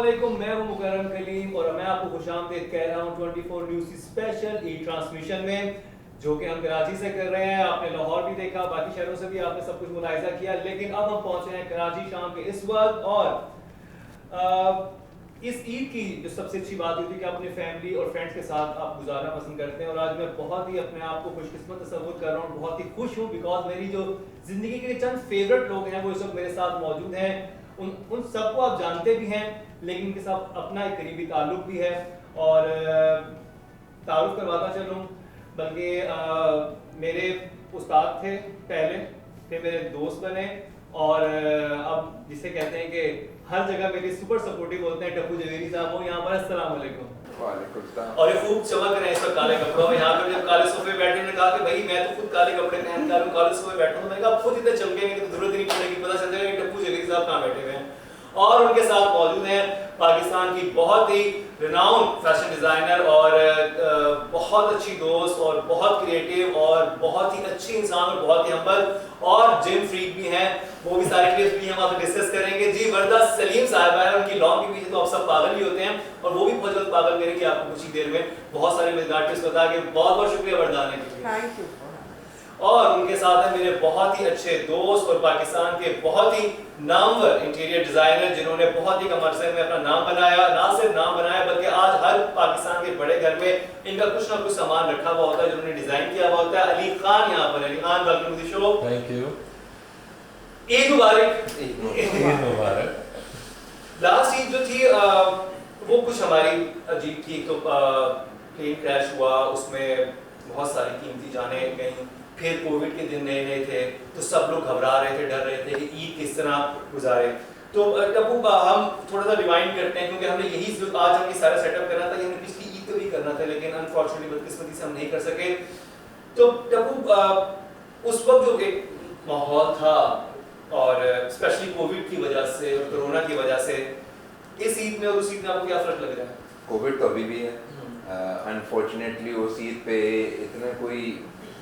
अस्सलामुअलैकुम, मैं हूं मुकर्रम कलीम और मैं आपको खुशामदीद कह रहा हूं 24 न्यूज़ की स्पेशल ई ट्रांसमिशन में, जो कि हम कराची से कर रहे हैं। आपने लाहौर भी देखा, बाकी शहरों से भी आपने सब कुछ मुलाहिजा किया, लेकिन अब हम पहुंचे हैं कराची शाम के इस वक्त। और इस ईद की जो सबसे अच्छी बात होती है कि आप अपनी फैमिली और फ्रेंड्स के साथ आप गुजारना पसंद करते हैं। और आज मैं बहुत ही अपने आप को खुशकिस्मत तस्वुर कर रहा हूँ, बहुत ही खुश हूँ, बिकॉज मेरी जो ज़िंदगी के चंद फेवरेट लोग हैं वो इस वक्त मेरे साथ मौजूद हैं। उन सबको आप जानते भी हैं, लेकिन उनके साथ अपना एक करीबी ताल्लुक भी है। और तारुफ करवाता चलूँ, बल्कि मेरे उस्ताद थे पहले, फिर मेरे दोस्त बने, और अब जिसे कहते हैं कि हर जगह मेरी सुपर सपोर्टिव होते हैं टप्पू जवेरी साहब, वो यहाँ पर। अस्सलाम वालेकुम। वालेकुम सलाम। और ये खूब चमक रहे हैं इस वक्त काले कपड़ों में। यहाँ पर जब काले सोफे बैठे, ने कहा कि भाई मैं तो खुद काले कपड़े पहन कर काले सोफे बैठा हूँ। मैंने कहा खुद इतने चमकेंगे कि जरूरत ही नहीं पड़ेगी, पता चल जाएगा कि टप्पू जवेरी साहब कहाँ बैठे हुए हैं। और उनके साथ मौजूद हैं पाकिस्तान की बहुत ही रिनाउंड फैशन डिज़ाइनर और बहुत अच्छी दोस्त और बहुत क्रिएटिव और बहुत ही अच्छी इंसान और बहुत ही हम्बल और जिम फ्रीक भी हैं। वो भी सारे क्लिप्स भी हम आपसे डिस्कस करेंगे। जी, वर्दा सलीम साहिबा है, उनकी लॉन्ग के पीछे तो आप सब पागल ही होते हैं, और वो भी बहुत जल्द पागल करेंगे आपको कुछ ही देर में। बहुत सारे मजेदार टिप्स बता के बहुत बहुत शुक्रिया वर्दा आने के लिए। Thank you. और उनके साथ हैं मेरे बहुत ही अच्छे दोस्त और पाकिस्तान के बहुत ही नामवर इंटीरियर डिजाइनर, जिन्होंने बहुत ही कम अरसे में अपना नाम बनाया। ना सिर्फ नाम बनाया, बल्कि आज हर पाकिस्तान के बड़े घर में इनका कुछ ना कुछ सामान रखा हुआ होता है जो उन्होंने डिजाइन किया हुआ होता है। अली खान यहाँ पर। Ali Khan, welcome to the show. Thank you. Eid मुबारक। ईद मुबारक। लास्ट ईद जो थी वो कुछ हमारी अजीब थी। एक तो प्लेन क्रैश हुआ, उसमें बहुत सारी कीमती जानें गईं। फिर कोविड के दिन नए नए थे, तो सब लोग घबरा रहे थे, डर रहे थे कि ईद किस तरह गुजारे। तो टप्पू, हम थोड़ा सा रिवाइंड करते हैं, क्योंकि हमने यही आज हम ये सारा सेटअप करना था, हमने पिछली ईद को भी करना था, लेकिन अनफॉर्चुनेटली बदकिस्मती से हम नहीं कर सके। तो टप्पू, उस वक्त जो एक माहौल था, और स्पेशली कोविड की वजह से और कोरोना की वजह से, इस ईद में और उस ईद में आपको क्या फर्क लग रहा है? कोविड तो अभी भी है। अनफॉर्चुनेटली उस ईद पे इतना कोई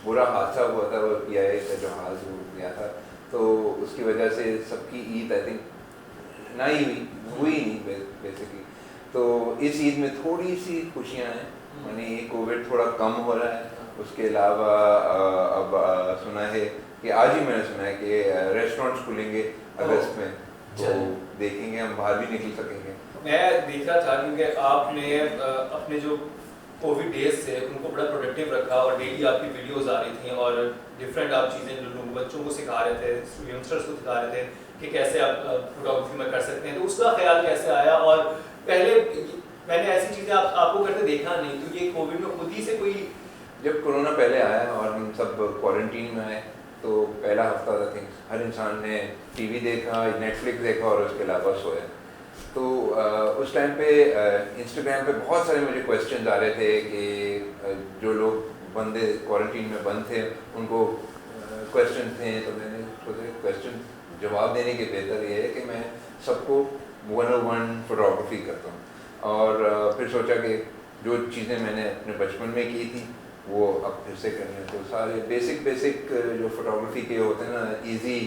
बुरा हादसा हुआ था, वो PIA का जहाज हो गया था, तो उसकी वजह से सबकी ईद आई थिंक ना ही हुई नहीं बेसिकली। तो इस ईद में थोड़ी सी खुशियाँ हैं, यानी कोविड थोड़ा कम हो रहा है। उसके अलावा अब सुना है कि आज ही मैंने सुना है कि रेस्टोरेंट्स खुलेंगे अगस्त में, तो देखेंगे, हम बाहर भी निकल सकेंगे। मैं देख रहा था क्योंकि आपने अपने जो कोविड डेज से उनको बड़ा प्रोडक्टिव रखा, और डेली आपकी वीडियोस आ रही थी और डिफरेंट आप चीज़ें जो लोग बच्चों को सिखा रहे थे, यंगस्टर्स को सिखा रहे थे कि कैसे आप फोटोग्राफी में कर सकते हैं। तो उसका ख्याल कैसे आया? और पहले मैंने ऐसी चीज़ें आपको करते देखा नहीं, तो ये कोविड में खुद ही से कोई, जब कोरोना पहले आया और हम सब क्वारंटीन में आए, तो पहला हफ्ता था थिंक हर इंसान ने TV देखा, नेटफ्लिक्स देखा और उसके अलावा सोया। तो उस टाइम पे इंस्टाग्राम पे बहुत सारे मुझे क्वेश्चन आ रहे थे कि जो लोग बंदे क्वारंटीन में बंद थे उनको क्वेश्चन थे, तो मैंने सोचा क्वेश्चन जवाब देने के बेहतर ये है कि मैं सबको 101 फोटोग्राफी करता हूँ। और फिर सोचा कि जो चीज़ें मैंने अपने बचपन में की थी वो अब फिर से करनी है। तो सारे बेसिक जो फोटोग्राफी के होते हैं ना, इजी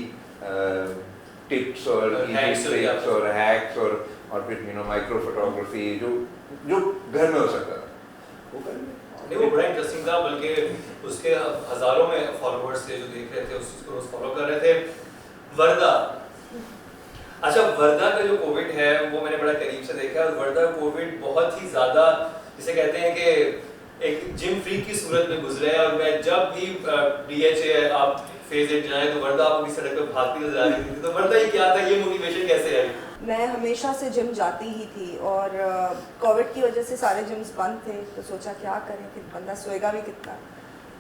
टिप्स और ट्रिक्स और हैक्स, और फिर माइक्रो फोटोग्राफी जो घर में हो सकता था वो कर लिया। वो बड़ा इंटरेस्टिंग था, बल्कि उसके हजारों में फॉलोअर्स थे जो देख रहे थे, उस चीज़ को रोज फॉलो कर रहे थे। वर्दा, अच्छा, वर्दा का जो कोविड है वो मैंने बड़ा करीब से देखा है। वर्दा कोविड बहुत ही ज़्यादा, जिसे कहते हैं कि एक जिम फ्रीक की सूरत में गुजरा है। और मैं जब भी DHA आप फेज 8 जाए तो वर्दा आपको सड़क पर भागती नजर आ रही थी। तो वर्दा ये क्या था, ये मोटिवेशन कैसे आई? मैं हमेशा से जिम जाती ही थी, और कोविड की वजह से सारे जिम्स बंद थे, तो सोचा क्या करें, फिर बंदा सोएगा भी कितना।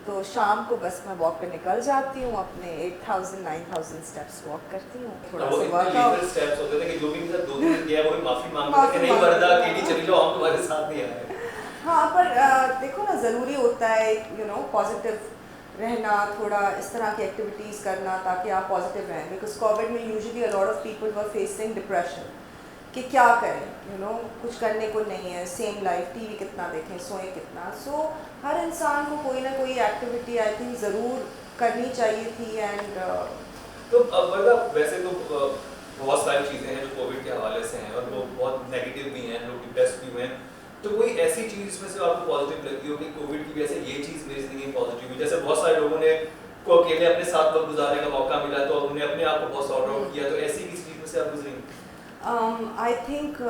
तो शाम को बस मैं वॉक पे निकल जाती हूँ, अपने 8,000-9,000 स्टेप्स वॉक करती हूँ, थोड़ा सा वर्कआउट। स्टेप्स होते थे कि जो भी मेरे साथ 2 दिन गया वो माफी मांगता था कि नहीं वर्दा, केटी चली जाओ, हम तुम्हारे साथ नहीं आए। हाँ, पर देखो ना, ज़रूरी होता है पॉजिटिव रहना, थोड़ा इस तरह की एक्टिविटीज़ करना ताकि आप पॉजिटिव रहें। बिकॉज कोविड में usually a lot of people were facing depression कि क्या करें, कुछ करने को नहीं है, सेम लाइफ, TV कितना देखें, सोएं कितना। सो हर इंसान को कोई ना कोई एक्टिविटी आई थिंक ज़रूर करनी चाहिए थी। एंड तो वर्दा, वैसे तो बहुत सारी चीज़ें हैं जो कोविड के हवाले से हैं, और वो बहुत नेगेटिव ऐसी चीज इसमें से आपको पॉजिटिव लगी हो कि कोविड की वजह से ये चीज मेरी जिंदगी में पॉजिटिव हुई? जैसे बहुत सारे लोगों ने को अकेले अपने साथ वक्त गुजारने का मौका मिला तो उन्होंने अपने आप को बहुत सॉर्ट आउट किया, तो ऐसी किस चीज में से आप गुजरी? आई थिंक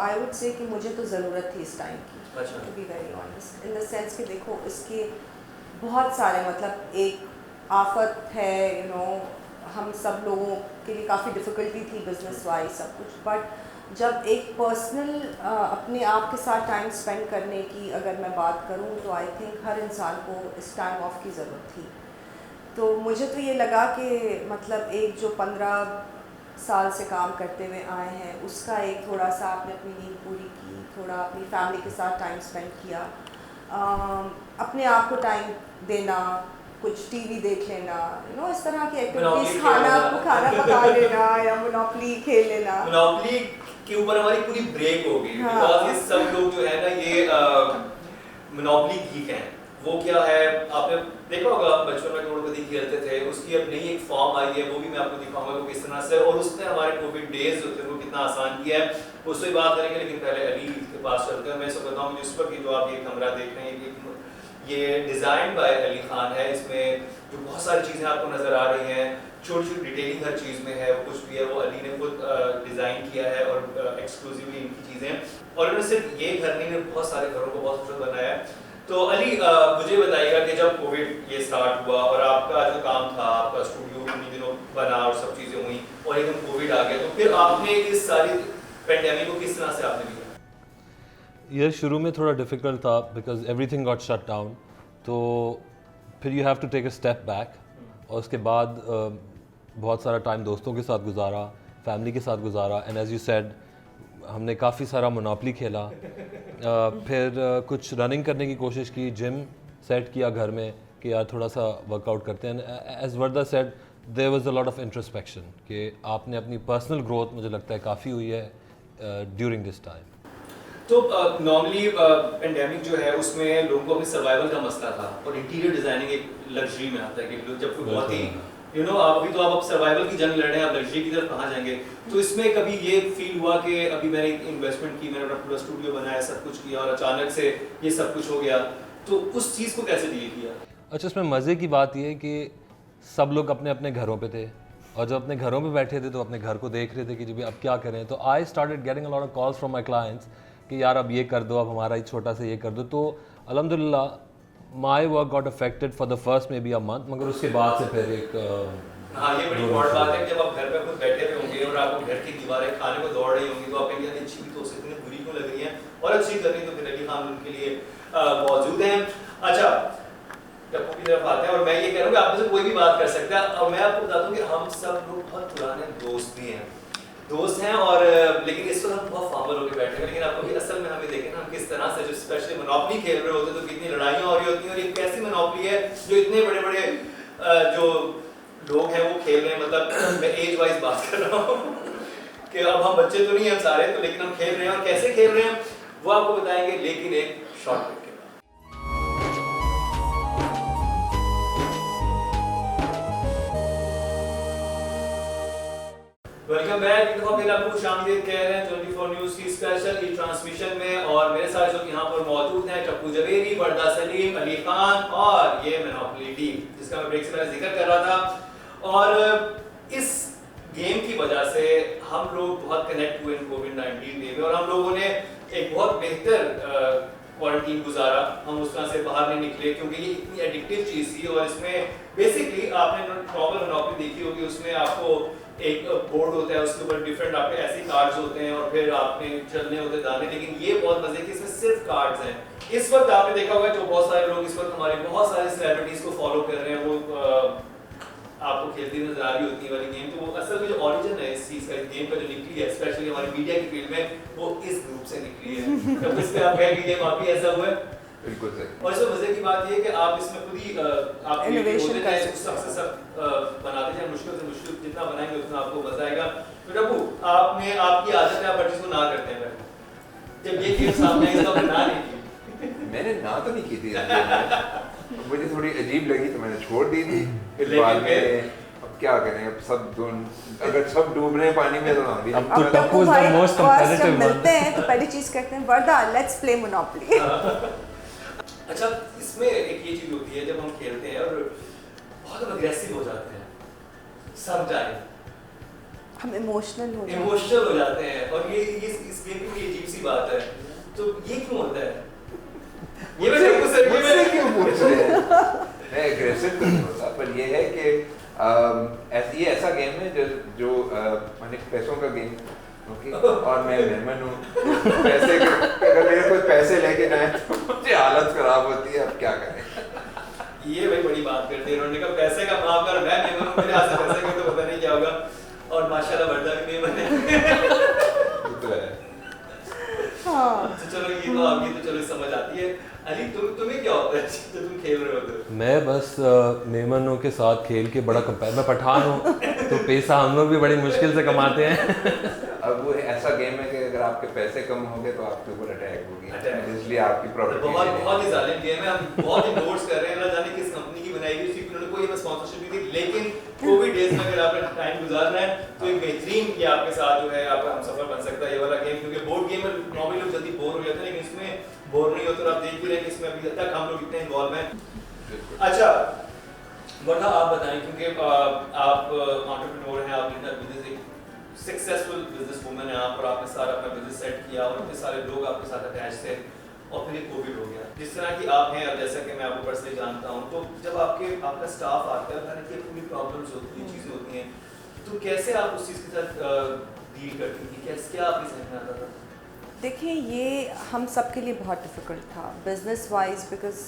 आई वुड से कि मुझे तो ज़रूरत थी इस टाइम की, अच्छा। To be very honest, in the sense कि देखो इसके बहुत सारे मतलब एक आफत है, यू नो, हम सब लोगों के लिए काफ़ी डिफ़िकल्टी थी बिजनेस वाइज सब कुछ, बट जब एक पर्सनल अपने आप के साथ टाइम स्पेंड करने की अगर मैं बात करूं तो आई थिंक हर इंसान को इस टाइम ऑफ की ज़रूरत थी। तो मुझे तो ये लगा कि मतलब एक जो 15 साल से काम करते हुए आए हैं उसका एक थोड़ा सा आपने अपनी नींद पूरी की, थोड़ा अपनी फैमिली के साथ टाइम स्पेंड किया, अपने आप को टाइम देना, कुछ टीवी देख लेना, यू नो, इस तरह की एक्टिविटीज, खाना पका लेना या मोनोपोली खेल लेना। मोनोपोली के ऊपर हमारी पूरी ब्रेक हो गई, हाँ। बिकॉज़ ये सब लोग जो है ना ये मोनोपोली गीक हैं। वो क्या है, आपने देखा होगा बचपन में करोड़पति खेलते थे, उसकी अब नई एक फॉर्म आई है, वो भी मैं आपको दिखाऊंगा वो किस तरह से, और उसने हमारे कोविड डेज जो थे वो कितना आसान किया है, उससे बात करेंगे। लेकिन पहले अली के पास चलते हैं। मैं इसको बताऊँ जिस पर जो आप ये कमरा देख रहे हैं ये डिज़ाइन बाय अली खान है। इसमें जो बहुत सारी चीज़ें आपको नज़र आ रही हैं, छोटी छोटी डिटेलिंग हर चीज़ में है, कुछ भी है वो अली ने खुद डिज़ाइन किया है और एक्सक्लूसिवली इनकी चीज़ें, और इन्होंने सिर्फ ये घर नहीं, बहुत सारे घरों को बहुत खूबसूरत बनाया है। तो अली मुझे बताइएगा कि जब कोविड ये स्टार्ट हुआ और आपका जो काम था, आपका स्टूडियो उन्हीं दिनों बना और सब चीज़ें हुई और एकदम कोविड आ गया, तो फिर आपने इस सारी पेंडेमिक को किस तरह से आपने लिया? ये शुरू में थोड़ा डिफ़िकल्ट था because everything got shut down, तो फिर you have to take a step back, और उसके बाद बहुत सारा टाइम दोस्तों के साथ गुजारा, फैमिली के साथ गुजारा, एंड एज यू सेड हमने काफ़ी सारा मोनोपोली खेला, फिर कुछ रनिंग करने की कोशिश की, जिम सेट किया घर में कि यार थोड़ा सा वर्कआउट करते हैं। As Warda said there was a lot of introspection कि आपने अपनी पर्सनल ग्रोथ मुझे लगता है काफ़ी हुई है ड्यूरिंग दिस टाइम। तो नॉर्मली पेंडेमिक जो है उसमें लोगों को अपने सर्वाइवल का मसला था, और इंटीरियर डिजाइनिंग एक लग्जरी में आता है कि लोग जब कोई बहुत ही यू नो अभी तो आप सर्वाइवल की जंग लड़ रहे हैं, आप लग्जरी की तरफ कहाँ जाएंगे। तो इसमें कभी ये फील हुआ कि अभी मैंने इन्वेस्टमेंट की, मैंने अपना पूरा स्टूडियो बनाया, सब कुछ किया और अचानक से ये सब कुछ हो गया, तो उस चीज़ को कैसे डील किया? अच्छा, इसमें मज़े की बात ये है कि सब लोग अपने अपने घरों पे थे, और जब अपने घरों पे बैठे थे तो अपने घर को देख रहे थे कि जी अब क्या करें। तो I started getting a lot of calls from my clients कि यार अब ये कर दो, अब हमारा ही छोटा सा ये कर दो। तो अल्हम्दुलिल्लाह my work got affected for the first may be a month, मगर उसके बाद से फिर एक हाँ, ये बड़ी इम्पोर्टेंट बात है कि जब आप घर पे खुद बैठे हुए होंगे और आपको घर की दीवारें खाने को दौड़ रही होंगी तो आप कहेंगे अच्छी भी तो उससे इतनी बुरी क्यों लग रही है, और अच्छी कर रही तो फिर अली खान उनके लिए मौजूद हैं। अच्छा, टप्पू की तरफ आते हैं, और मैं ये कह रहा हूँ कि आप में से कोई भी बात कर सकता है, और मैं आपको बता दूँ कि हम सब लोग बहुत पुराने दोस्त भी हैं, और लेकिन इस वक्त हम बहुत फॉर्मल होकर बैठे हैं। लेकिन आप कभी असल में हमें देखें ना, हम किस तरह से जो स्पेशली मोनोपोली खेल रहे होते हैं तो कितनी लड़ाइयाँ हो रही होती हैं, और ये कैसी मोनोपोली है जो इतने बड़े बड़े जो लोग हैं वो खेल रहे हैं। मतलब मैं एज वाइज बात कर रहा हूँ कि अब हम बच्चे तो नहीं हैं हम सारे, तो लेकिन हम खेल रहे हैं, और कैसे खेल रहे हैं वो आपको बताएंगे, लेकिन एक शॉर्ट ब्रेक के बाद। Welcome back. एक दफा फिर आपको खुशामदीद कह रहे हैं 24 न्यूज़ की स्पेशल ई ट्रांसमिशन में, और मेरे साथ जो यहाँ पर मौजूद हैं टप्पू जवेरी, वर्दा सलीम, अली खान और ये मोनोपोली टीम, जिसका मैं ब्रेक से पहले जिक्र कर रहा था। और इस गेम की वजह से हम लोग बहुत कनेक्ट हुए इन कोविड-19 डे में, और हम लोगों ने एक बहुत बेहतर क्वारंटीन गुजारा। हम उस तरह से बाहर नहीं निकले क्योंकि ये इतनी एडिक्टिव चीज़ थी, और इसमें बेसिकली आपने प्रॉपर मोनोपोली देखी होगी, उसमें आपको एक बोर्ड होता है, उसके ऊपर डिफरेंट आपके ऐसे कार्ड्स होते हैं और फिर आपने चलने होते दाने, लेकिन ये बहुत मजे की इसमें सिर्फ कार्ड्स हैं। इस वक्त आपने देखा होगा जो बहुत सारे लोग इस वक्त हमारे बहुत सारे सेलिब्रिटीज को फॉलो कर रहे हैं, वो आपको खेलती नजर आ रही होती है वाली गेम। तो वो असल में जो ओरिजिन है इस चीज का, इस गेम का जो निकली है स्पेशली हमारी मीडिया की फील्ड में, वो इस ग्रुप से निकली है। तो इस पे आप कह लीजिए वाकई ऐसा हुआ है। बिल्कुल सही। और इसमें मजे की बात ये है कि आप इसमें खुद ही आप इनोवेशन कर सकते हैं, सबसे सब बनाते हैं, मुश्किल से मुश्किल जितना बनाएंगे उतना आपको मजा आएगा। तो टप्पू, आपने आपकी आदत है आप हर चीज को ना करते हैं, जब ये गेम सामने आई तो आपने ना नहीं की। मैंने ना तो नहीं की थी, मुझे थोड़ी अजीब लगी तो मैंने छोड़ दी थी। फिर लेकिन बाद में क्या करें, अब अगर सब डूब रहे हैं पानी में तो हम भी अब तो अब टप्पू is the भाई most और जब competitive मिलते one. हैं तो पहली चीज कहते हैं वर्दा लेट्स प्ले मोनोपोली। अच्छा, इसमें एक ये चीज होती है जब हम खेलते हैं और बहुत अग्रेसिव हो जाते हैं सब टाइम, हम इमोशनल हो जाते हैं। इमोशनल हो जाते हैं और ये इस गेम की अजीब सी बात है, तो ये क्यों होता है? ये मैं टप्पू सर मुझसे क्यों पूछ रहे हैं? मैं एग्रेसिव तो नहीं होता, पर ये है कि ये ऐसा गेम है जो माने पैसों का गेम, ओके, और मैं मेहमान हूँ, पैसे अगर मेरे कोई पैसे लेके जाए तो मुझे हालत खराब होती है, अब क्या करें। ये भाई बड़ी बात करते हैं, उन्होंने कहा पैसे का माफ कर, मैं मेहमान हूँ, मेरे हाथ से पैसे का तो पता नहीं क्या होगा, और माशाल्लाह वर्दा भी मेहमान है। तो है। हाँ तो चलो ये तो आपकी तो चलो समझ आती है। अली तुम्हें क्या होता है जब तुम खेल रहे होते हो? मैं बस मेहमानों के साथ खेल के बड़ा मैं पठान हूँ तो पैसा हम लोग भी बड़ी मुश्किल से कमाते हैं। अब वो ऐसा गेम है कि अगर आपके पैसे कम होंगे तो आपके ऊपर अटैक होगी, Attack। इसलिए आपकी तो प्रॉपर्टी बहुत ही जालिम गेम है, हम बहुत इग्नोर्स कर रहे हैं, ना जाने किस कंपनी की बनाई गई, उसकी उन्होंने कोई हमें स्पॉन्सरशिप नहीं दी, लेकिन कोविड डेज में अगर आपने टाइम गुजारना है तो एक बेहतरीन ये आपके साथ जो है आपका हमसफर बन सकता है ये वाला गेम, क्योंकि बोर्ड गेम में नॉर्मली लोग जल्दी बोर हो जाते हैं, लेकिन इसमें बोर नहीं होते और आप देख भी रहे हैं कि इसमें अभी तक हम लोग इतने इन्वॉल्व हैं। अच्छा वरना आप बताएं, क्योंकि आप एंटरप्रेन्योर हैं, आप बिजनेस एक सक्सेसफुल बिजनेस वुमन है आप, और आपने सारा अपना बिजनेस सेट किया और इतने सारे लोग आपके साथ अटैच थे और फिर कोविड हो गया, जिस तरह की आप हैं और जैसा कि मैं आपको पर्सनली जानता हूं, तो जब आपका स्टाफ आता है हर की पूरी प्रॉब्लम्स होती हैं, चीज़ें होती हैं, तो कैसे आप उस चीज़ के साथ डील करती थी, कैसे क्या आपकी समझ में आता था? देखिए ये हम सब के लिए बहुत डिफ़िकल्ट था बिज़नेस वाइज, बिकॉज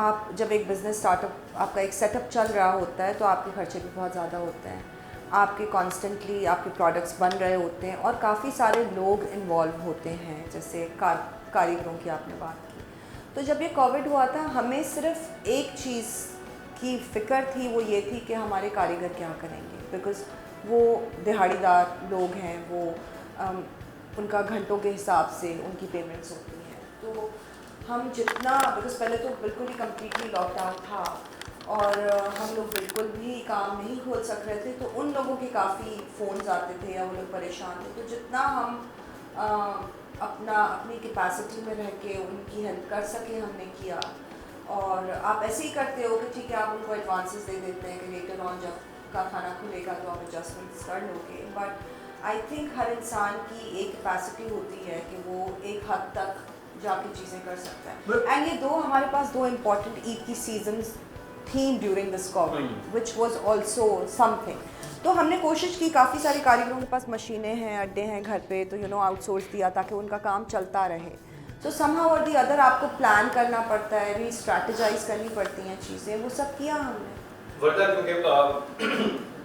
आप जब एक बिज़नेस स्टार्टअप आपका एक सेटअप चल रहा होता है तो आपके खर्चे भी बहुत ज़्यादा होते हैं, आपके कॉन्स्टेंटली आपके प्रोडक्ट्स बन रहे होते हैं और काफ़ी सारे लोग इन्वॉल्व होते हैं, जैसे कारीगरों की आपने बात की। तो जब ये कोविड हुआ था हमें सिर्फ एक चीज़ की फ़िक्र थी, वो ये थी कि हमारे कारीगर क्या करेंगे, बिकॉज़ वो दिहाड़ीदार लोग हैं, वो उनका घंटों के हिसाब से उनकी पेमेंट्स होती हैं। तो हम जितना, बिकॉज़ पहले तो बिल्कुल ही कम्प्लीटली लॉकडाउन था और हम लोग बिल्कुल भी काम नहीं खोल सक रहे थे, तो उन लोगों के काफ़ी फ़ोन्स आते थे या वो लोग परेशान थे, तो जितना हम अपनी कैपेसिटी में रह के उनकी हेल्प कर सके हमने किया। और आप ऐसे ही करते हो कि ठीक है आप उनको एडवांसेस दे देते हैं कि लेटर ऑन जब कारखाना खुलेगा तो आप एडजस्टमेंट्स कर लोगे, बट आई थिंक हर इंसान की एक कैपेसिटी होती है कि वो एक हद तक जाके चीज़ें कर सकता है। एंड ये हमारे पास दो इम्पॉर्टेंट ईद की सीजन्स थी during this Covid, which was also something. तो हमने कोशिश की, काफ़ी सारे कारीगरों के पास मशीनें हैं, अड्डे हैं घर पे, तो आउटसोर्स दिया ताकि उनका काम चलता रहे। तो समहाउ और दी अदर आपको प्लान करना पड़ता है, री स्ट्रैटेजाइज करनी पड़ती हैं चीज़ें, वो सब किया हमने। वर्दा, क्योंकि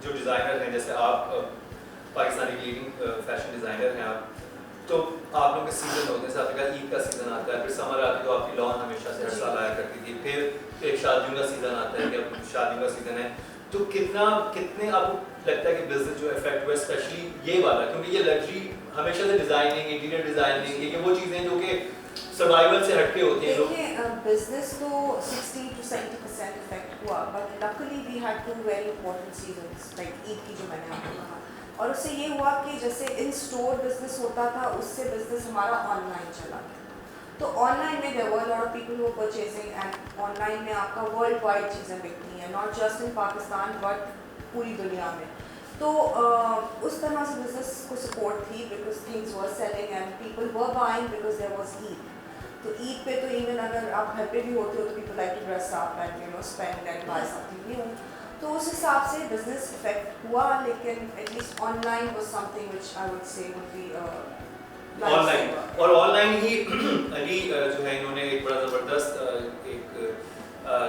जो डिज़ाइनर हैं जैसे आप पाकिस्तानी लीडिंग फैशन डिज़ाइनर हैं आप, तो आप लोगों के सीज़न होते हैं, आपके पास ईद का सीज़न आता है, फिर समर आती है तो आपकी लॉन हमेशा से हर साल आया करती थी, फिर एक शादियों का सीज़न आता है कि अब शादियों का सीज़न है, तो कितने आपको लगता है कि बिजनेस जो इफेक्ट हुआ, स्पेशली ये वाला, क्योंकि ये लग्जरी हमेशा से डिज़ाइनिंग, इंटीरियर डिज़ाइनिंग, ये वो चीज़ें जो कि सर्वाइवल से हटके होती हैं। देखिए बिजनेस तो 60 to 70% इफेक्ट हुआ, but luckily we had two very important seasons like Eid की जो मैंने आपको कहा, और उससे ये हुआ कि जैसे इन स्टोर बिजनेस होता था उससे बिजनेस हमारा ऑनलाइन चला गया। तो ऑनलाइन में there were lot of people who were purchasing, and online में आपका वर्ल्ड वाइड चीज़ें बिकती हैं, not just in Pakistan but पूरी दुनिया में। तो उस तरह से बिजनेस को सपोर्ट थी, because things were selling and people were buying because there was Eid. तो ईद पे तो इवन अगर आप घर पे भी होते हो तो people like to dress up and spend and buy something new, तो उस हिसाब से बिजनेस इफेक्ट हुआ, लेकिन at least online was something which I would say would be online, और ऑनलाइन ही अली जो है इन्होंने एक बड़ा ज़बरदस्त एक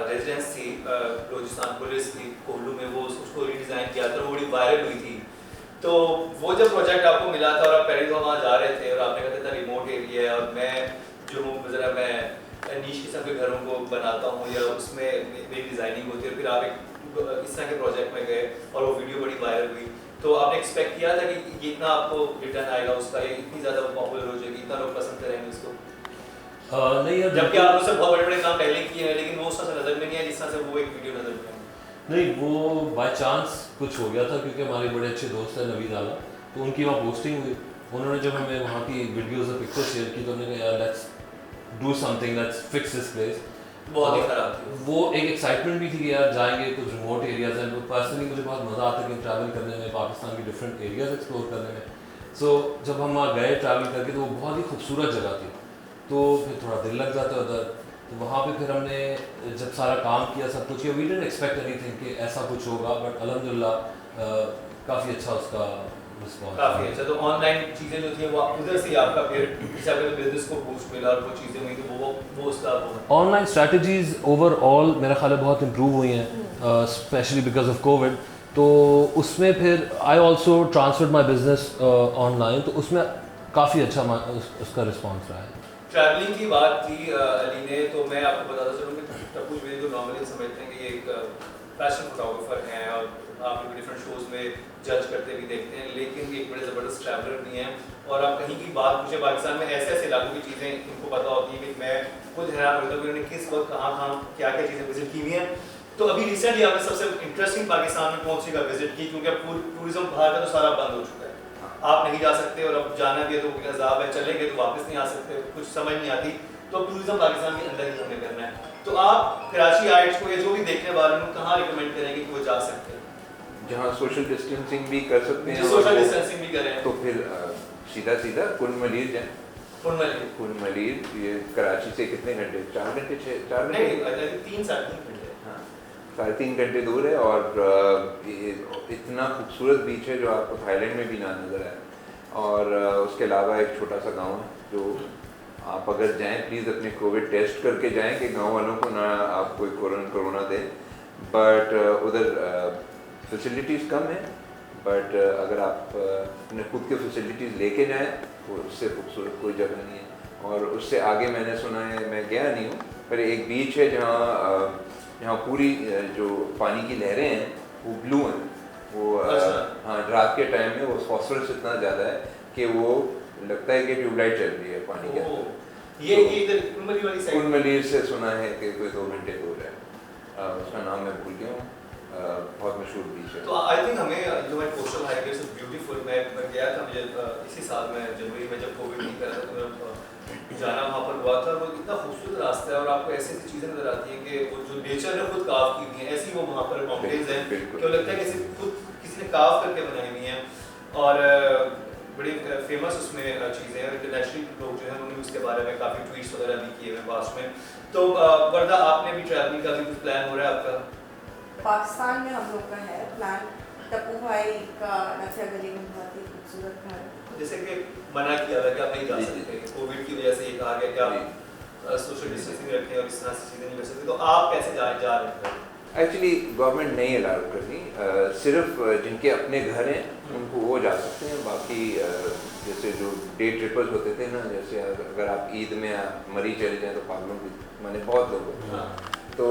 रेजिडेंस थी बलूचिस्तान पुलिस की कोल्लू में, वो उसको रीडिज़ाइन किया था, वो बड़ी वायरल हुई थी। तो वो जब प्रोजेक्ट आपको मिला था और आप पहले तो वहाँ जा रहे थे और आपने कहा था रिमोट एरिया है और मैं जो हूँ ज़रा मैं नीश किस्म के घरों को बनाता हूँ या उसमें मेरी डिज़ाइनिंग होती है, फिर आप एक इस तरह के प्रोजेक्ट में गए और वो वीडियो बड़ी वायरल हुई, तो आपने एक्सपेक्ट किया था कि ये इतना आपको रिटर्न आएगा उसका, ये इतनी ज़्यादा पॉपुलर हो जाएगी, इतना लोग पसंद करेंगे उसको? नहीं यार, जबकि आप उससे बहुत बड़े बड़े काम पहले किए हैं, लेकिन वो उस तरह से नज़र में नहीं है जिस तरह से वो एक वीडियो नज़र में है। नहीं, वो बाय चांस कुछ हो गया था क्योंकि हमारे बड़े अच्छे दोस्त हैं नवीद आला, तो उनकी वहाँ पोस्टिंग हुई। उन्होंने जब हमें वहाँ की वीडियोज़ और पिक्चर शेयर की तो हमने कहा यार let's do something, let's fix this place. बहुत ही खराब थी वो एक एक्साइटमेंट भी थी कि यार जाएंगे कुछ रिमोट एरियाज हैं। तो पर्सनली मुझे बहुत मज़ा आता है कि ट्रैवल करने में, पाकिस्तान के डिफरेंट एरियाज एक्सप्लोर करने में। सो जब हम वहाँ गए ट्रैवल करके तो वो बहुत ही खूबसूरत जगह थी, तो फिर थोड़ा दिल लग जाता है उधर। तो वहाँ पे फिर हमने जब सारा काम किया, सब कुछ किया, वी डिडंट एक्सपेक्ट एनीथिंग कि ऐसा कुछ होगा, बट अल्हम्दुलिल्लाह काफ़ी अच्छा उसका रिस्पॉन्स। काफी अच्छा। तो ऑनलाइन चीजें जो थी वो उधर से आपका फिर बिजनेस को बूस्ट मिला और वो चीजें हुई तो वो उसका ऑनलाइन स्ट्रैटेजीज ओवरऑल मेरा ख्याल है बहुत इम्प्रूव हुई हैं, स्पेशली बिकॉज ऑफ कोविड। तो उसमें फिर I also transferred my business online, तो उसमें काफ़ी अच्छा उसका रिस्पॉन्स रहा है। ट्रैवलिंग की बात की अली ने, तो मैं आपको बताता चलूँ कि टप्पू जो जो नॉर्मली समझते हैं कि ये एक फैशन फोटोग्राफर हैं और आप लोग डिफरेंट शोज़ में जज करते भी देखते हैं, लेकिन ये एक बड़े ज़बरदस्त ट्रैवलर भी हैं। और आप कहीं की बात पूछे पाकिस्तान में ऐसे ऐसे इलाकों की चीज़ें इनको पता होती है कि मैं खुद हैरान होता हूँ कि उन्होंने किस वक्त कहाँ कहाँ क्या क्या चीज़ें विजिट की हुई हैं। तो अभी रिसेंटली आपने सबसे इंटरेस्टिंग पाकिस्तान में कौन सी का विजिट की, क्योंकि अब टूरिज्म बाहर का तो सारा बंद हो चुका है, आप नहीं जा सकते और अब जाना भी है तो अजाब है, चलेंगे तो वापस नहीं आ सकते, कुछ समझ नहीं आती। तो अब टूरिज्म पाकिस्तान के अंदर ही हमें करना है। तो आप कराची आइट्स को या जो भी देखने वाले हैं कहाँ रिकमेंड करेंगे कि वो जा सकते हैं? जहाँ सोशल डिस्टेंसिंग भी कर सकते हैं, सोशल डिस्टेंसिंग भी करें तो फिर सीधा सीधा कुल मलीर जाएं। कुल मलीर ये कराची से कितने घंटे, 4 घंटे 4 घंटे नहीं 3 साढ़े 3 घंटे, हाँ 3.5 घंटे दूर है। और ये इतना खूबसूरत बीच है जो आपको थाईलैंड में भी ना नज़र आए। और उसके अलावा एक छोटा सा गांव है जो आप अगर जाएं प्लीज़ अपने कोविड टेस्ट करके जाएं कि गांव वालों को ना आप कोई कोरोना दें। बट उधर फैसिलिटीज़ कम है, बट अगर आप अपने खुद के फैसिलिटीज़ लेके जाएं तो उससे खूबसूरत कोई जगह नहीं है। और उससे आगे मैंने सुना है, मैं गया नहीं हूँ, पर एक बीच है जहाँ पूरी जो पानी की लहरें हैं वो ब्लू हैं। वो हाँ रात के टाइम में वो फॉस्फोरस इतना ज़्यादा है कि वो लगता है कि ट्यूबलाइट चल रही है पानी के अंदर। ये इधर कुलमली वाली साइड, कुलमलीर से सुना है कि कोई 2 घंटे दूर है, उसका नाम मैं भूल गया हूँ, बहुत मशहूर बीच है। तो आई थिंक हमें जो है कोस्टल हाईवे से ब्यूटीफुल, मैं गया था, मुझे इसी साल में जनवरी में जब कोविड नहीं करा था तो मैं जाना वहाँ पर हुआ था। वो इतना खूबसूरत रास्ता है और आपको ऐसी ऐसी चीज़ें नज़र आती हैं कि वो जो नेचर ने खुद काव की हुई हैं, ऐसी वो वहाँ पर माउंटेन्स हैं कि लगता है कि खुद किसी ने काव करके बनाई हुई हैं। और बड़ी फेमस उसमें चीज़ें हैं, इंटरनेशनली लोग जो हैं उन्होंने उसके बारे में काफ़ी ट्वीट्स वगैरह भी किए हुए पास में। तो वर्दा आपने भी ट्रैवलिंग का भी कुछ प्लान हो रहा है आपका? पाकिस्तान में हम लोग का है प्लान, टप्पू भाई का नथिया गली में बहुत ही खूबसूरत घर, जैसे कि मना किया हुआ कि आप नहीं जा सकते, कोविड की वजह से ये कहा गया कि आप सोशल डिस्टेंसिंग रखें और इस तरह से चीज़ें नहीं कर सकते, तो आप कैसे जा रहे हैं? एक्चुअली गवर्नमेंट नहीं अलाउ करती, सिर्फ जिनके अपने घर हैं उनको वो जा सकते हैं। बाकी जैसे जो डे ट्रिपर्स होते थे ना, जैसे अगर आप ईद में मरी चले जाएँ तो पागलों की मैंने बहुत लोग होते हैं, तो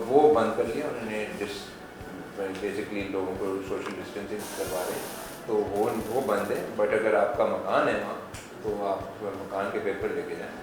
वो बंद कर लिया उन्होंने। बेसिकली लोगों को सोशल डिस्टेंसिंग करवा रहे हैं, तो वो बंद है। बट अगर आपका मकान है वहाँ तो आप मकान के पेपर लेके जाएँ।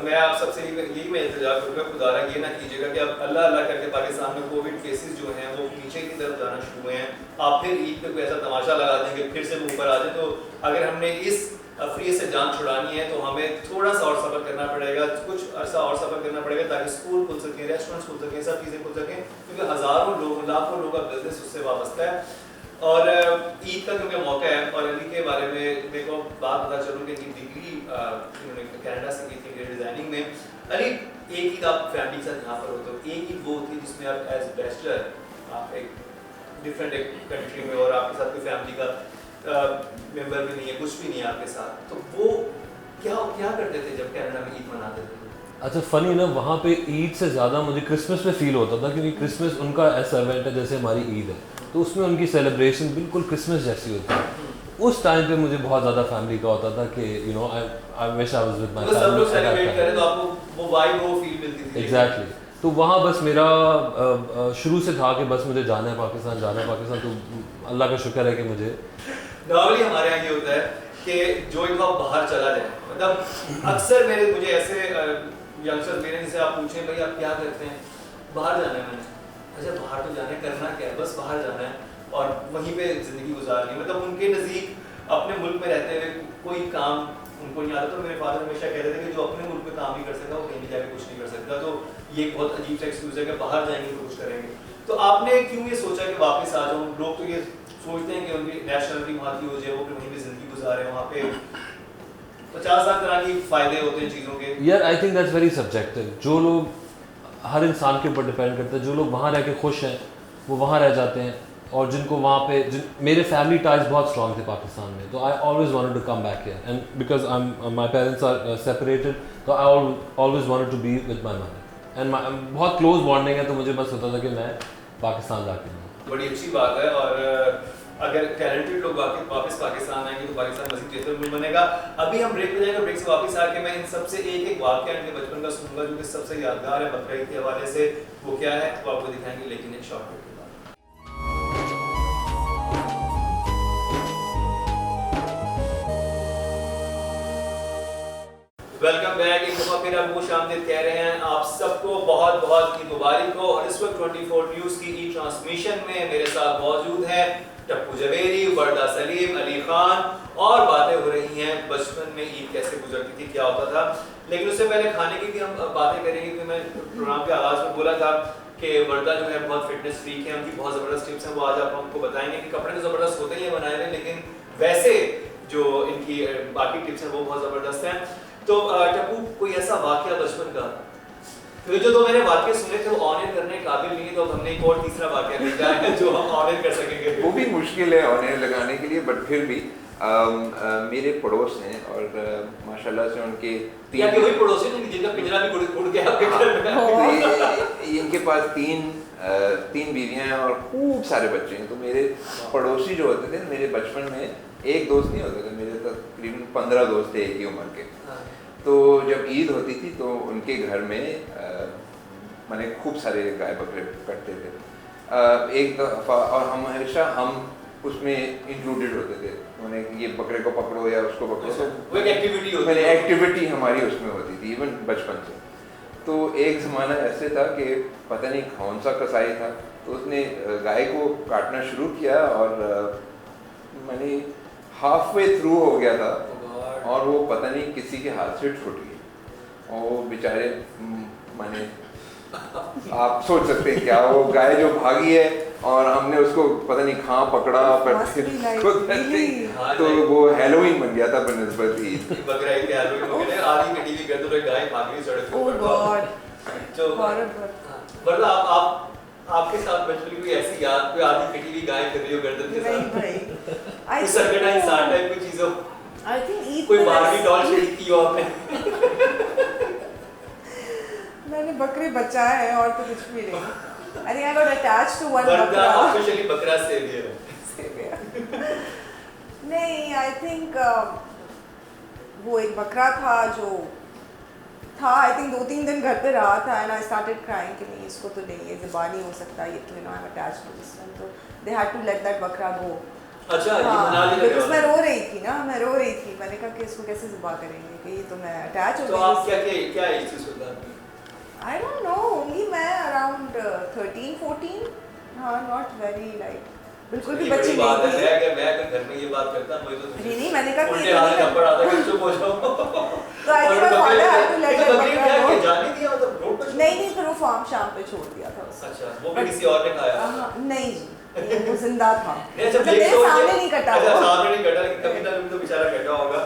मैं आप सबसे यही मैं इंतजार करूँगा, खुदारा ये ना कीजिएगा कि अब अल्लाह अल्लाह करके पाकिस्तान में कोविड केसेस जो हैं वो नीचे की तरफ जाना शुरू हुए हैं, आप फिर ईद पे कोई ऐसा तमाशा लगा देंगे फिर से ऊपर आ जाए। तो अगर हमने इस अफरी से जान छुड़ानी है तो हमें थोड़ा सा और सफ़र करना पड़ेगा, कुछ अर्सा और सफ़र करना पड़ेगा ताकि स्कूल खुल सकें, रेस्टोरेंट्स खुल सकें, सब चीज़ें खुल सकें, क्योंकि हज़ारों लोग लाखों लोगों का बिजनेस उससे वाबस्ता है। और ईद का क्योंकि मौका है, और अली के बारे में मेरे को बात पता चलूँ कि डिग्री उन्होंने कनाडा से की थी इंटीरियर डिज़ाइनिंग में। अली एक ईद आप फैमिली के साथ यहाँ पर होते हो, एक ईद वो होती है जिसमें आप एज बैचलर आप एक डिफरेंट एक कंट्री में और आपके साथ कोई फैमिली का मेंबर भी नहीं है, कुछ भी नहीं है आपके साथ, तो वो क्या करते थे जब कनाडा में ईद मनाते थे? अच्छा फ़नी ना, वहाँ पे ईद से ज़्यादा मुझे क्रिसमस में फ़ील होता था, क्योंकि क्रिसमस उनका ऐसा इवेंट है जैसे हमारी ईद है, तो उसमें उनकी सेलिब्रेशन बिल्कुल क्रिसमस जैसी होती है। उस टाइम पे मुझे बहुत ज़्यादा फैमिली का होता था कि you know I wish I was with my सब लोग सेलिब्रेट फैमिली, करें तो आपको वो वाइब वो फील मिलती थी। एग्जैक्टली। तो वहाँ बस मेरा शुरू से था कि बस मुझे जाना है पाकिस्तान, जाना है पाकिस्तान। तो अल्लाह का शुक्र है कि मुझे नॉर्मली हमारे यहाँ ये होता है कि जो एक बार बाहर चला जाए, मतलब अक्सर मुझे ऐसे यंगस्टर्स मेरे से आप पूछें भाई आप क्या करते हैं, बाहर जाना है मैंने, अच्छा बाहर तो जाना है, करना क्या है, बस बाहर जाना है और वहीं पे ज़िंदगी गुजारनी है। मतलब उनके नज़दीक अपने मुल्क में रहते हुए कोई काम उनको नहीं आता। तो मेरे फादर हमेशा कहते थे कि जो अपने मुल्क में काम नहीं कर सकता वो कहीं भी जाके कुछ नहीं कर सकता। तो ये एक बहुत अजीब सा एक्सक्यूज़ है कि बाहर जाएंगे तो कुछ करेंगे। तो आपने क्यों ये सोचा कि वापस आ जाऊँ? लोग तो ये सोचते हैं कि उनकी नेशनलिटी वहाँ की हो जाए, वो फिर वहीं पे ज़िंदगी गुजारे, वहाँ पे 50 लाख तरह के फ़ायदे होते हैं चीज़ों के। यार I think that's very subjective. जो लोग, हर इंसान के ऊपर डिपेंड करता है। जो लोग वहाँ रह के खुश हैं वो वहाँ रह जाते हैं, और जिनको वहाँ पे मेरे फैमिली टाइज बहुत स्ट्रॉन्ग थे पाकिस्तान में, तो I always wanted to come back here and because I am my parents are separated, तो I always wanted to be with my mother and बहुत क्लोज बॉन्डिंग है। तो मुझे बस होता था कि मैं पाकिस्तान जाके हूँ। बड़ी अच्छी बात है। और अगर टैलेंटेड लोग वापस पाकिस्तान आएंगे तो पाकिस्तान मज़ीद बेहतर मुल्क बनेगा। अभी हम ब्रेक पे जाएंगे, ब्रेक से वापस आके मैं इन सबसे एक वाक़या इनके बचपन का सुनूंगा जो कि सबसे यादगार है बकरा ईद के हवाले से। वो क्या है वो आपको दिखाएंगे, लेकिन एक शॉर्ट ब्रेक के बाद। Welcome back. एक दफ़ा फिर हम खुशामदीद कह रहे हैं आप सबको, बहुत बहुत ईद मुबारक हो। और इस वक्त 24 न्यूज़ की ई ट्रांसमिशन में मेरे साथ मौजूद हैं टप्पू जवेरी, वर्दा सलीम, अली खान, और बातें हो रही हैं बचपन में ईद कैसे गुजरती थी, क्या होता था। लेकिन उससे पहले खाने की भी हम बातें करेंगे, क्योंकि मैं प्रोग्राम के आगाज़ में बोला था कि वर्दा जो है बहुत फिटनेस फ्रीक है, उनकी बहुत ज़बरदस्त टिप्स हैं, वो आज आप हमको बताएंगे कि कपड़े तो ज़बरदस्त होते ही हैं बनाए हुए, लेकिन वैसे जो इनकी बाकी टिप्स हैं वो बहुत ज़बरदस्त हैं। तो टप्पू, कोई ऐसा वाक़या बचपन का, क्योंकि जो दो मैंने वाक़ये सुने थे वो ऑन एयर करने के काबिल नहीं है, तो हमने एक और तीसरा वाक़या भेजा है जो हम ऑन एयर कर सकेंगे। वो भी मुश्किल है ऑन एयर लगाने के लिए, बट फिर भी मेरे पड़ोस हैं और माशाल्लाह से उनके या कि वही पड़ोसी हैं जिनका पिंजरा भी उड़ गया आपके घर में। तो इनके पास तीन बीवियां हैं और खूब सारे बच्चे हैं। तो मेरे पड़ोसी जो होते थे, मेरे बचपन में एक दोस्त नहीं होते थे, मेरे तकरीबन 15 दोस्त थे एक ही उम्र के। तो जब ईद होती थी तो उनके घर में मैंने खूब सारे गाय बकरे कटते थे एक दफ़ा, और हम हमेशा उसमें इंक्लूडेड होते थे। उन्हें ये बकरे को पकड़ो या उसको पकड़ो, तो वो एक एक्टिविटी होती है, एक्टिविटी हमारी उसमें होती थी इवन बचपन से। तो एक ज़माना ऐसे था कि पता नहीं कौन सा कसाई था, तो उसने गाय को काटना शुरू किया और मैंने हाफ वे थ्रू हो गया था और वो पता नहीं किसी के हाथ से छूट गई और वो बेचारे मैंने आप सोच सकते हैं क्या, वो गाय जो भागी है और हमने उसको पता नहीं कहाँ पकड़ा तो वो हेलोवीन बन गया था बनस्बत ईद। बकरा ईद हेलोवीन हो गया, आधी कटी हुई गर्दन और गाय भाग रही सड़क पे। ओह गॉड। तो वरना आपके साथ बचपन की कोई ऐसी याद, कोई आधी कटी हुई गाय कर रही हो गर्दन के साथ? नहीं भाई, सरकटा इंसान टाइप की चीज़ हो, आई थिंक ईद कोई बारबी डॉल शेड की हो आपने? मैंने बकरे बचाए हैं और तो कुछ भी नहीं। I think I got attached to one बकरा। बकरा। Officially बकरा सेवियर। नहीं, I think वो एक बकरा था जो था, I think 2-3 दिन घर पे रहा था and I started crying कि नहीं इसको तो नहीं, ये ज़िबा नहीं हो सकता, ये तो I'm attached to this one, तो they had to let that बकरा go। अच्छा, ये मना लिया गया। मैं रो रही थी ना, मैंने कहा कि इसको कैसे ज़िबा करेंगे कि ये तो मैं अटैच हो गई। तो आप क्या एज थी उस वक्त? I don't know, only मैं around 13-14, हाँ, not very like बिल्कुल भी बच्ची नहीं थी। मैं अगर घर में ये बात करता मुझे तो नहीं, मैंने कहा कि उल्टे हाथ थप्पड़ आता है, चुप हो जाओ। तो I think father had to let the bakra go. जाने दिया मतलब रोड पर? नहीं, फिर वो फार्म शाम पे छोड़ दिया था उसने। अच्छा, वो भी किसी और ने खाया? नहीं जी, वो जिंदा था। अच्छा, मेरे सामने नहीं कटा। अच्छा, सामने नहीं कटा, लेकिन कभी ना कभी तो बेचारा कटा होगा।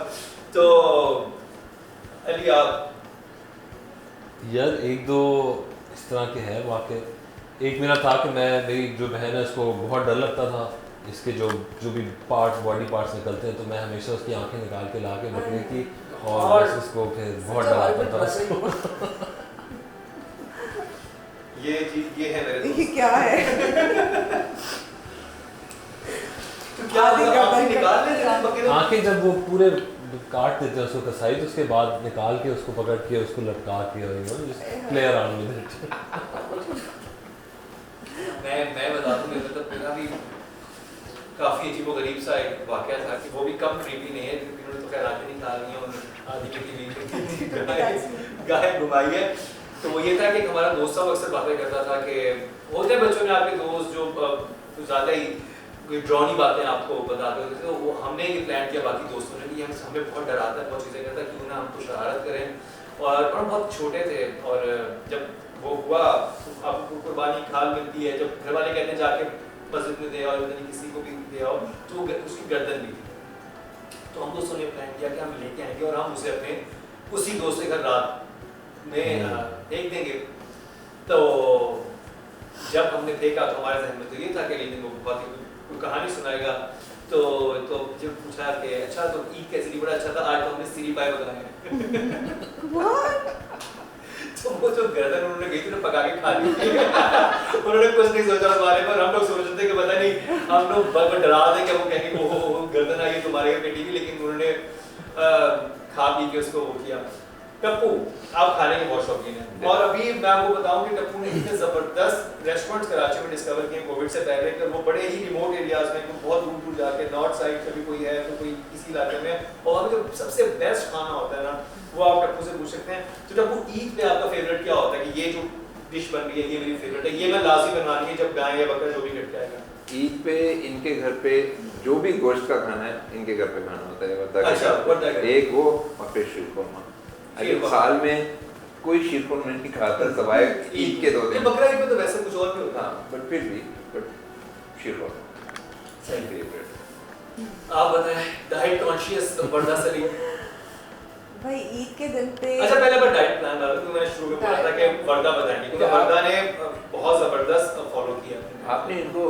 तो अली आप? यार एक दो इस तरह के हैं वाक़े। एक मेरा था कि मेरी जो बहन है उसको बहुत डर लगता था, इसके जो भी पार्ट्स, बॉडी पार्ट्स निकलते हैं, तो मैं हमेशा उसकी आंखें निकाल के ला के बकरे की और बस उसको फिर बहुत डराता था। ये है मेरे दोस्त। ये क्या है? तो क्या आंखें निकाल लेते हैं बकरे? आंखें जब वो पूरे काट देते हैं उसको कसाई, तो उसके बाद निकाल के उसको पकड़ के उसको लटका के और प्ले अराउंड विद इट। मैं बता दूं, मेरे तो मेरा भी काफ़ी अजीबोगरीब सा एक वाक़या था कि वो भी कम क्रीपी नहीं है, इन्होंने तो खैर आंखें निकाल ली हैं और आधी कटी हुई गाय घुमाई है। तो वो ये था कि हमारा दोस्त साहब अक्सर बातें करता था कि होते हैं बच्चों में आपके दोस्त जो कुछ ज़्यादा ही ड्रॉनी बातें आपको बताते होते थे, तो वो हमने ये प्लान किया बाकी दोस्तों ने कि हमें बहुत डराता है, बहुत चीज़ें करता है, क्यों ना हम तो शरारत करें। और हम बहुत छोटे थे और जब वो हुआ आपको कुर्बानी खाल मिलती है, जब घर वाले कहते हैं जाके मस्जिद में दे आओ, किसी को भी दे आओ, तो उसकी गर्दन भी थी। तो हम दोस्तों ने प्लान किया कि हम लेके आएंगे और हम उसे अपने उसी दोस्त के घर रात में फेंक देंगे। तो जब हमने देखा तो हमारे जहन में तो ये था कि लेकिन वो बहुत ही कोई कहानी सुनाएगा। तो जब पूछा कि अच्छा तो ईद कैसी थी, बड़ा अच्छा था, आज तो हमने सीरी पाए बनाए। तो वो जो गर्दन उन्होंने गई थी ना पका के खा ली। उन्होंने कुछ नहीं सोचा उस बारे में, हम लोग सोच रहे थे कि पता नहीं, हम लोग बहुत डरा थे कि वो कहेंगे वो गर्दन आई तुम्हारे पेटी की, लेकिन उन्होंने खा पी के उसको वो किया। टप्पू आप खाने के बहुत शौकीन हैं और अभी मैं आपको बताऊं कि टप्पू ने इतने ज़बरदस्त रेस्टोरेंट्स कराची में डिस्कवर किए कोविड से पहले कि वो बड़े ही रिमोट एरियाज में, बहुत दूर दूर जाके नॉर्थ साइड कभी कोई है तो कोई किसी इलाके में, और जो सबसे बेस्ट खाना होता है ना वो आप टप्पू से पूछ सकते हैं। तो टप्पू ईद पे आपका फेवरेट क्या होता है कि ये जो डिश बन रही है ये मेरी फेवरेट है, ये मैं लाजमी बनवानी है जब गाय या बकरा जो भी कट के आएगा? ईद पे इनके घर पे जो भी गोश्त का खाना है इनके घर पे खाना होता है। अच्छा, एक वो और फिर शीरकुरमा। साल में कोई शीरकुरमा नहीं खाता सवाए ईद के 2 दिन। बकरा ईद पे तो वैसे कुछ और भी होता है, बट फिर भी शीरकुरमा सही फेवरेट। आप बताएं डाइट कॉन्शियस वर्दा सलीम। भाई ईद के दिन पे अच्छा पहले पर डाइट प्लान डालो, तो मैंने शुरू में बोला था कि वर्दा बताएंगे, क्योंकि वर्दा ने बहुत जबरदस्त फॉलो किया। आपने इनको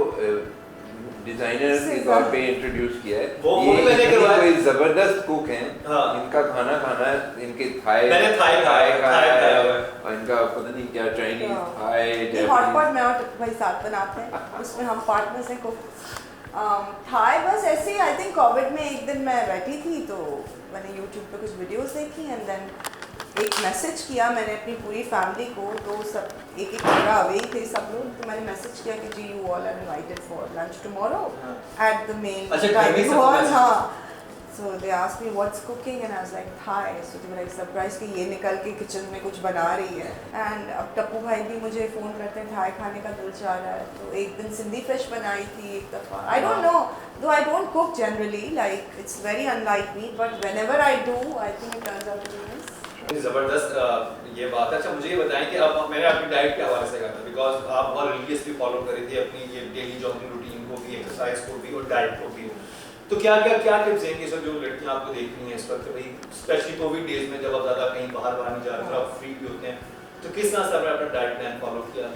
डिजाइनर के तौर पे इंट्रोड्यूस किया है। वो मैंने करवाया, कोई जबरदस्त कुक हैं। हाँ। इनका खाना खाना इनके थाई मैंने थाई खाया और इनका पता नहीं क्या चाइनीज थाई हॉट पॉट में और भाई साथ बनाते हैं, उसमें हम पार्टनर्स हैं कुक। थाई बस ऐसे ही, आई थिंक कोविड में एक दिन मैं बैठी थी तो मैंने यूट्यूब पे कुछ वीडियोस देखी एंड देन एक मैसेज किया मैंने अपनी पूरी फैमिली को, तो सब एक जगह अवे थे सब लोग, तो मैंने मैसेज किया कि जी you all are invited for lunch tomorrow at the main dining hall. हाँ, so they asked me what's cooking and I was like Thai, so they were like surprise कि ये निकल के किचन में कुछ बना रही है। एंड अब टप्पू भाई भी मुझे फ़ोन करते हैं थाई खाने का दिल चाह रहा है, तो एक दिन सिंधी फिश बनाई थी एक दफ़ा। I don't know, though I don't cook generally, like it's very unlike me, but whenever I do, I think it turns out to be nice. जबरदस्त ये बात है। अच्छा मुझे ये बताएं कि अब मैंने अपनी डाइट के हवाले से कहा था, बिकॉज आप बहुत रिलीजियसली फॉलो कर रही थी अपनी ये डेली जॉगिंग रूटीन को भी, एक्सरसाइज को भी और डाइट को भी, तो क्या टिप्स देंगे सर जो लड़कियां आपको देख रही हैं इस वक्त, भाई स्पेशली कोविड डेज में जब आप ज़्यादा कहीं बाहर नहीं जा रहे, आप फ्री भी होते हैं, तो किस तरह से आपने अपना डाइट प्लान फॉलो किया?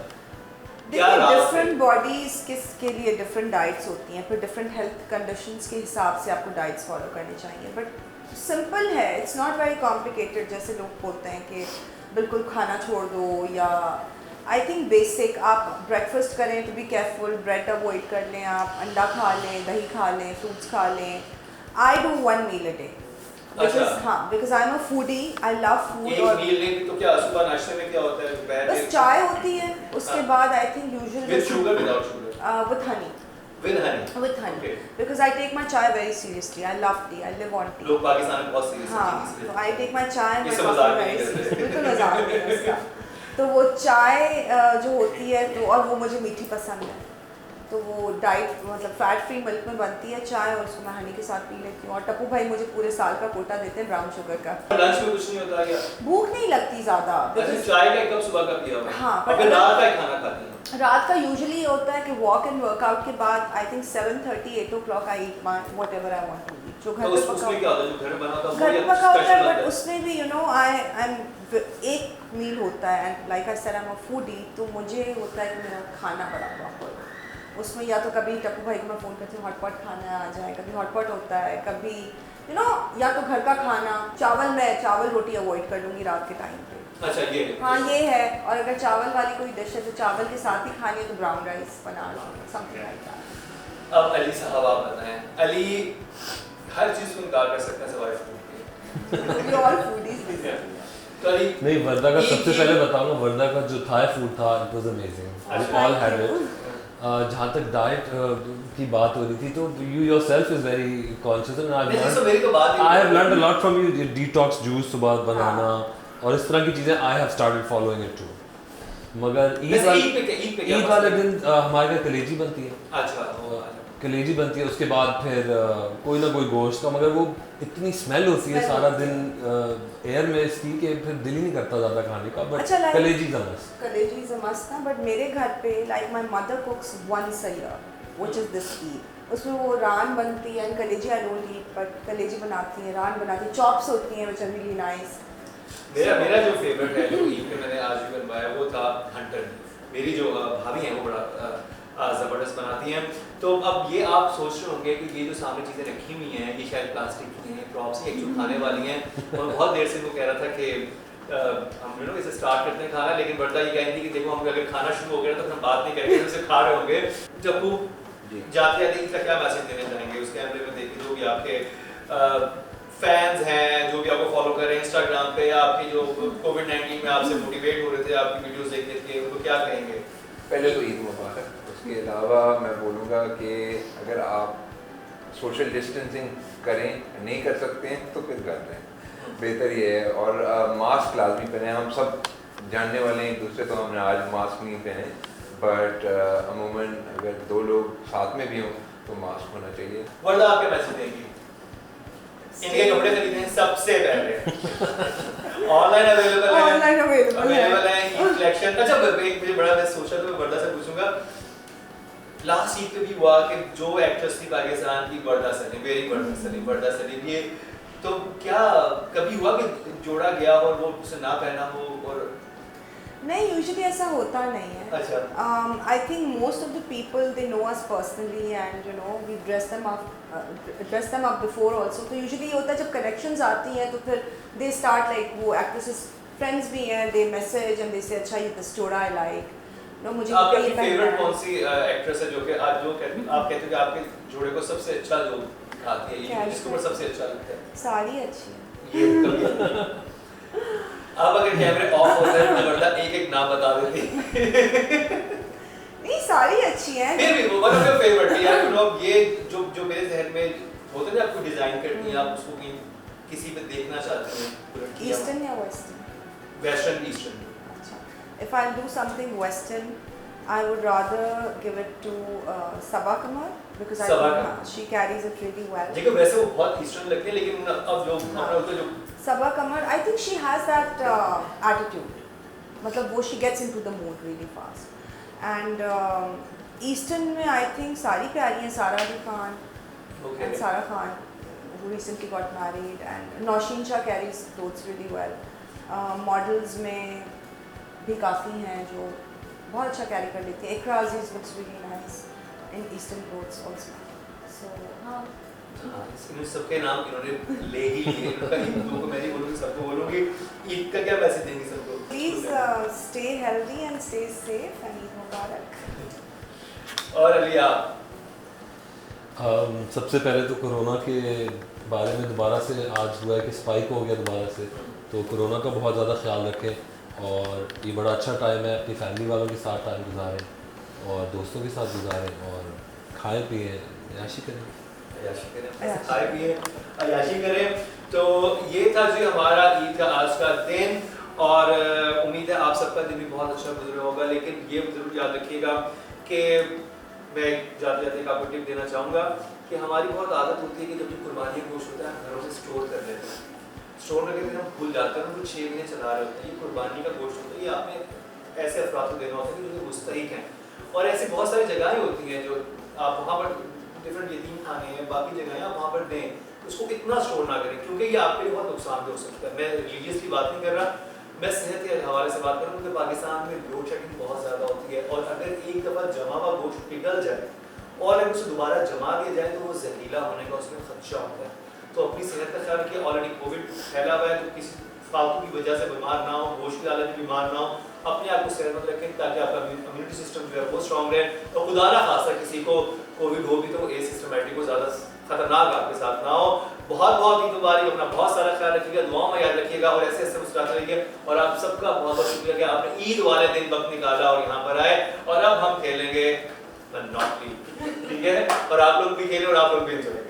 देखिए डिफरेंट बॉडीज के लिए डिफरेंट डाइट्स होती हैं, फिर डिफरेंट हेल्थ कंडीशंस के हिसाब से आपको डाइट्स फॉलो करनी चाहिए, बट सिंपल है, इट्स नॉट वेरी कॉम्प्लिकेटेड जैसे लोग बोलते हैं कि बिल्कुल खाना छोड़ दो, या आई थिंक बेसिक आप ब्रेकफास्ट करें तो भी केयरफुल, ब्रेड अवॉइड कर लें, आप अंडा खा लें, दही खा लें, फ्रूट्स खा लें। I do 1 meal a day because I'm a foodie, I love food। एक मील नहीं तो क्या सुबह नाश्ते में क्या होता है? दोपहर बस चाय होती है, उसके बाद I think usually with sugar without sugar? with honey Okay. because I take my chai very seriously, I love tea, I live on tea। लोग पाकिस्तान में बहुत सीरियस हैं हाँ, तो I take my chai and my इससे coffee मजाक very नहीं करते। seriously, बिल्कुल मजाक नहीं है इसका। तो वो चाय जो होती है तो, और वो मुझे मीठी पसंद है, तो वो डाइट मतलब फैट फ्री मिल्क में बनती है चाय, और उसको मैं हनी के साथ पी लेती हूँ। और टप्पू भाई मुझे पूरे साल का कोटा देते हैं ब्राउन शुगर का। लंच में कुछ नहीं होता क्या? भूख नहीं लगती ज़्यादा। अच्छा चाय का एक कप सुबह का पिया हुआ है। हाँ, और फिर रात का खाना खाते हैं? रात का यूजुअली होता है कि वॉक एंड वर्कआउट के बाद I think 7:30 8 o'clock I eat my whatever I want to eat, जो घर पे पका उसमें क्या होता है जो घर में बना होता है? घर पे पका होता है, बट उसमें भी यू नो आई एम एक मील होता है, and like I said I am a foodie, तो मुझे होता है कि मेरा खाना बड़ा प्रॉपर उसमें, या तो कभी टप्पू भाई को मैं फ़ोन करती हूँ हॉटपॉट खाना आ जाए, कभी हॉटपॉट होता है, कभी यू नो या तो घर का खाना, चावल रोटी अवॉइड कर लूँगी रात के टाइम पे। अच्छा ये हाँ ये है, और अगर चावल वाली कोई डिश है तो चावल के साथ ही खानी है तो ब्राउन राइस बना लो, समथिंग लाइक दैट। अब अली साहब आप बताएं, अली हर चीज़ को इनकार कर सकते हैं सिवाय फूड के। We all foodies basically. तो अली नहीं, वर्दा का सबसे पहले बताऊंगा, वर्दा का जो थाई फूड था it was amazing, we all had it. जहाँ तक डाइट की बात हो रही थी, तो you yourself is very conscious and I have learned a lot from you, detox juice सुबह बनाना, और इस तरह की चीज़ें I have started following it too. मगर वैसे ईद पे क्या ईद वाले दिन हमारे घर कलेजी बनती है। अच्छा कलेजी बनती है, उसके बाद फिर कोई ना कोई गोश्त का, मगर वो इतनी स्मेल होती है सारा दिन एयर में इसकी कि फिर दिल ही नहीं करता ज़्यादा खाने का। बट अच्छा, kaleji is a must. Kaleji is a must ना, बट मेरे घर पे like my mother cooks once a year which is this Eid. उसमें वो रान बनती है, एंड कलेजी आई डोंट ईट, बट कलेजी बनाती है, रान बनाती है, चॉप्स होती हैं व्हिच आर रियली नाइस। मेरा जो फेवरेट है जो ईद पे मैंने आज भी बनवाया वो था हंटर। मेरी जो भाभी हैं वो बड़ा ज़बरदस्त बनाती हैं। तो अब ये आप सोच रहे होंगे कि ये जो सामने चीज़ें रखी हुई हैं ये शायद प्लास्टिक की हैं, प्रॉप्स ही एक्चुअली खाने वाली हैं। और बहुत देर से वो कह रहा था कि हम इसे स्टार्ट करते हैं खाना, लेकिन वर्दा ये कह रही थी कि देखो हम अगर खाना शुरू हो गया तो हम बात नहीं करेंगे, उसे खा रहे होंगे। जब वो जाते जाते इसका क्या मैसेज देना चाहेंगे उस कैमरे में देखिए, जो भी आपके फैंस हैं, जो भी आपको फॉलो कर रहे हैं इंस्टाग्राम पे, या आपकी जो कोविड-19 में आपसे मोटिवेट हो रहे थे आपकी वीडियोस देख के, उनको क्या कहेंगे? पहले तो ईद मुबारक। उसके अलावा मैं बोलूँगा कि अगर आप सोशल डिस्टेंसिंग करें, नहीं कर सकते हैं तो फिर कर लें, बेहतर ये है। और मास्क लाजमी पहने। हम सब जानने वाले हैं एक दूसरे, तो हमने आज मास्क नहीं पहने, बट अमूमन अगर दो लोग साथ में भी हों तो मास्क होना चाहिए। वर्दा आप क्या मैसेज देंगी? इनके कपड़े खरीदने सबसे पहले ऑनलाइन अवेलेबल है, अवेलेबल है ये कलेक्शन। अच्छा एक मुझे बड़ा मैं सोचा तो मैं वर्दा से पूछूंगा, लास्ट ईद पे भी हुआ कि जो एक्ट्रेस थी पाकिस्तान की वर्दा सलीम, वर्दा सलीम, ये तो क्या कभी हुआ कि जोड़ा गया और वो उसे ना पहना हो? और नहीं, यूजुअली ऐसा होता नहीं है। अच्छा I think most of the people they know us personally and you know we dress them up before also. तो यूजुअली ये होता है जब कनेक्शंस आती हैं तो फिर दे स्टार्ट लाइक, वो एक्ट्रेसेस फ्रेंड्स भी हैं, दे मैसेज एंड दे से अच्छा ये दिस जोड़ा आई लाइक नो मुझे आपकी ये फेवरेट पहनना कौन है। सी एक्ट्रेस है जो कि आप कहते हो कि आपके जोड़े को सबसे अच्छा जो आती है, ये जिसको सबसे अच्छा लगता है? सारी अच्छी है। ये अब अगर कैमरे ऑफ होते हैं तो वर्दा एक नाम बता देती। नहीं, सारी अच्छी हैं। फिर भी वन ऑफ योर फेवरेट यार, यू नो ये जो मेरे जहन में होता है ना, आपको डिजाइन करनी है, आप उसको कहीं किसी पे देखना चाहते हैं, ईस्टर्न या वेस्टर्न? Western eastern. अच्छा, if I'll do something western I would rather give it to Sabaa Kamal because I think she carries it really well. देखो वैसे वो बहुत ईस्टर्न लगती है, लेकिन अब जो अपना उसका जो Sabaa Kamal, I think she has that attitude. मतलब वो she gets into the mood really fast. And Eastern में I think सारी प्यारी हैं, सारा Ali Khan and Sara Khan who recently got married, and Nausheen Shah carries clothes really well. Models में भी काफ़ी हैं जो बहुत अच्छा कैरी कर लेती हैं. Ikra Aziz looks really nice in Eastern clothes also. So हाँ. इन सबके नाम इन्होंने ले ही लिए, इनका ईद को मैं नहीं बोलूँगी, सबको बोलूँगी। ईद का क्या मैसेज देंगे सबको? Please stay healthy and stay safe and Eid Mubarak. और अली आप? सबसे पहले तो कोरोना के बारे में दोबारा से आज हुआ है कि स्पाइक हो गया दोबारा से, तो कोरोना का बहुत ज़्यादा ख्याल रखें और ये बड़ा अच्छा टाइम है, अपनी फैमिली वालों के साथ टाइम गुजारें और दोस्तों के साथ गुजारें और खाएं पिए, याशी करें, खाए पिए, अयाशी करें। तो ये था जो हमारा ईद का आज का दिन, और उम्मीद है आप सबका दिन भी बहुत अच्छा गुजरा होगा। लेकिन ये जरूर याद रखिएगा कि मैं जाते जाते एक आपको टिप देना चाहूँगा कि हमारी बहुत आदत होती है कि जब भी कुर्बानी गोश्त होता है हम घरों से स्टोर कर लेते हैं, स्टोर करके फिर हम भूल जाते हैं, हम कुछ 6 महीने चला रहे होते हैं। ये कुर्बानी का गोश्त होता है, ये आपने ऐसे अफराद को देना होता है जो मुस्तहिक हैं, और ऐसी बहुत सारी जगहें होती हैं जो आप वहाँ पर डिफरेंट यतीम खाने हैं, बाकी जगहें आप वहाँ पर दें, उसको इतना स्टोर ना करें क्योंकि ये आपके लिए बहुत नुकसानदेह हो सकता है। मैं रिलीजियसली बात नहीं कर रहा, मैं सेहत के हवाले से बात करूँ तो पाकिस्तान में लोड शेडिंग बहुत ज़्यादा होती है, और अगर एक दफ़ा जमा हुआ गोश्त पिघल जाए और अगर उसे दोबारा जमा दिया जाए तो वो जहरीला होने का उसमें खदशा होता है। तो अपनी सेहत का ख्याल रखिए। ऑलरेडी कोविड फैला हुआ है, तो किसी फालतू की वजह से बीमार ना हो, गोश्त की हालत में बीमार ना हो, अपने आप को सेहतमंद रखें ताकि आपका इम्यूनिटी सिस्टम जो है वो स्ट्रॉन्ग रहे, और खुदा ना खासा किसी को कोविड हो भी तो ए सिस्टमेटिक को ज़्यादा खतरनाक आपके साथ ना हो। बहुत बहुत ईद मुबारक, अपना बहुत सारा ख्याल रखिएगा, दुआओं में याद रखिएगा और ऐसे ऐसे मुस्कुराते रहिए। और आप सबका बहुत बहुत शुक्रिया कि आपने ईद वाले दिन वक्त निकाला और यहाँ पर आए, और अब हम खेलेंगे नॉट लीग, ठीक है, और आप लोग भी खेलें और आप लोग भी एंजॉय करें।